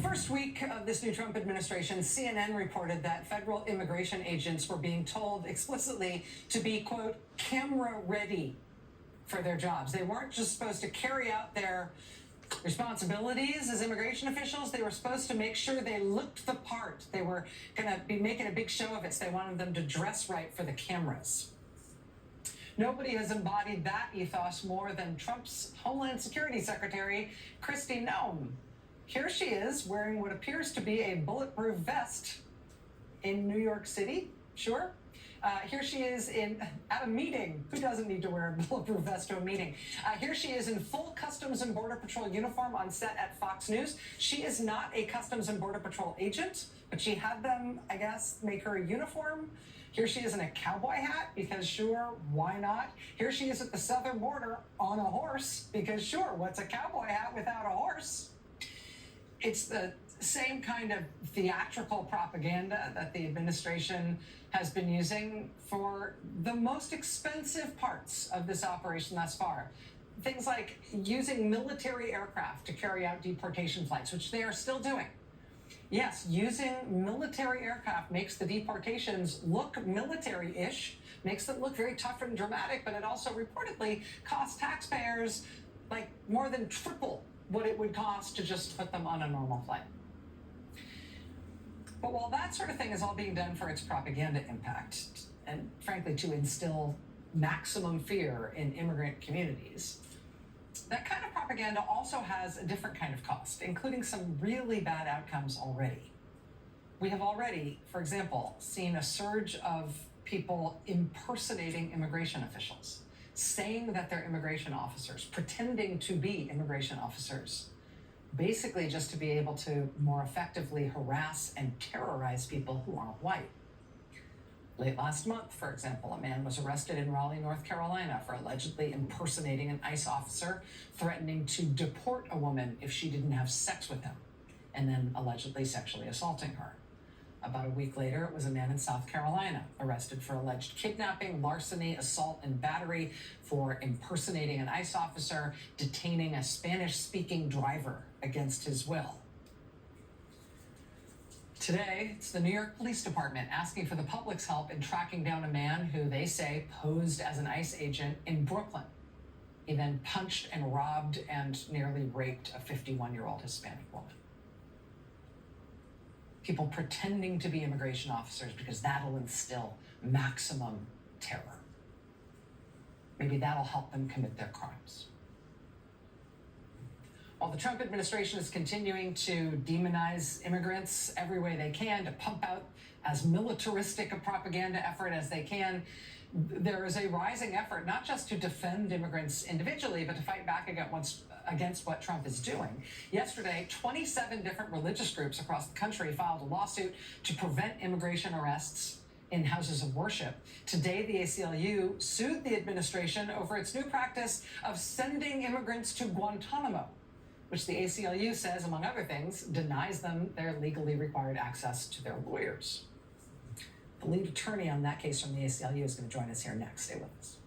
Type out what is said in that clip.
First week of this new Trump administration, CNN reported that federal immigration agents were being told explicitly to be, quote, camera ready for their jobs. They weren't just supposed to carry out their responsibilities as immigration officials. They were supposed to make sure they looked the part. They were going to be making a big show of it, so they wanted them to dress right for the cameras. Nobody has embodied that ethos more than Trump's Homeland Security Secretary, Kristi Noem. Here she is wearing what appears to be a bulletproof vest in New York City, sure. Here she is at a meeting. Who doesn't need to wear a bulletproof vest to a meeting? Here she is in full Customs and Border Patrol uniform on set at Fox News. She is not a Customs and Border Patrol agent, but she had them, I guess, make her a uniform. Here she is in a cowboy hat, because sure, why not? Here she is at the southern border on a horse, because sure, what's a cowboy hat without a horse? It's the same kind of theatrical propaganda that the administration has been using for the most expensive parts of this operation thus far. Things like using military aircraft to carry out deportation flights, which they are still doing. Yes, using military aircraft makes the deportations look military-ish, makes them look very tough and dramatic, but it also reportedly costs taxpayers like more than triple what it would cost to just put them on a normal flight. But while that sort of thing is all being done for its propaganda impact, and frankly to instill maximum fear in immigrant communities, that kind of propaganda also has a different kind of cost, including some really bad outcomes already. We have already, for example, seen a surge of people impersonating immigration officials, saying that they're immigration officers, pretending to be immigration officers, basically just to be able to more effectively harass and terrorize people who aren't white. Late last month, for example, a man was arrested in Raleigh, North Carolina for allegedly impersonating an ICE officer, threatening to deport a woman if she didn't have sex with him, and then allegedly sexually assaulting her. About a week later, it was a man in South Carolina arrested for alleged kidnapping, larceny, assault, and battery for impersonating an ICE officer, detaining a Spanish-speaking driver against his will. Today, it's the New York Police Department asking for the public's help in tracking down a man who they say posed as an ICE agent in Brooklyn. He then punched and robbed and nearly raped a 51-year-old Hispanic woman. People pretending to be immigration officers because that'll instill maximum terror. Maybe that'll help them commit their crimes. While the Trump administration is continuing to demonize immigrants every way they can, to pump out as militaristic a propaganda effort as they can, there is a rising effort not just to defend immigrants individually, but to fight back against what Trump is doing. Yesterday, 27 different religious groups across the country filed a lawsuit to prevent immigration arrests in houses of worship. Today, the ACLU sued the administration over its new practice of sending immigrants to Guantanamo, which the ACLU says, among other things, denies them their legally required access to their lawyers. The lead attorney on that case from the ACLU is going to join us here next. Stay with us.